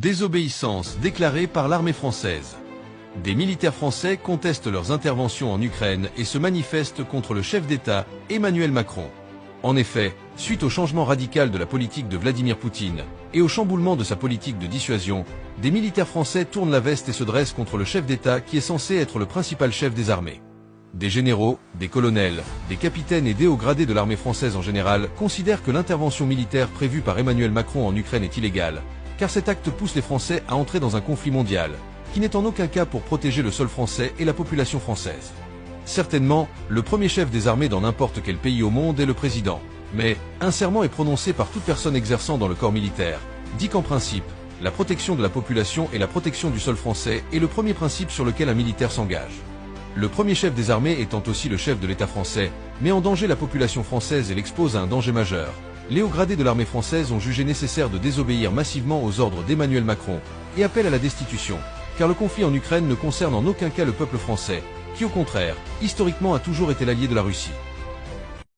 Désobéissance déclarée par l'armée française. Des militaires français contestent leurs interventions en Ukraine et se manifestent contre le chef d'État, Emmanuel Macron. En effet, suite au changement radical de la politique de Vladimir Poutine et au chamboulement de sa politique de dissuasion, des militaires français tournent la veste et se dressent contre le chef d'État qui est censé être le principal chef des armées. Des généraux, des colonels, des capitaines et des hauts gradés de l'armée française en général considèrent que l'intervention militaire prévue par Emmanuel Macron en Ukraine est illégale, car cet acte pousse les Français à entrer dans un conflit mondial, qui n'est en aucun cas pour protéger le sol français et la population française. Certainement, le premier chef des armées dans n'importe quel pays au monde est le président. Mais, un serment est prononcé par toute personne exerçant dans le corps militaire, dit qu'en principe, la protection de la population et la protection du sol français est le premier principe sur lequel un militaire s'engage. Le premier chef des armées étant aussi le chef de l'État français, met en danger la population française et l'expose à un danger majeur. Les hauts gradés de l'armée française ont jugé nécessaire de désobéir massivement aux ordres d'Emmanuel Macron et appellent à la destitution, car le conflit en Ukraine ne concerne en aucun cas le peuple français, qui au contraire, historiquement a toujours été l'allié de la Russie.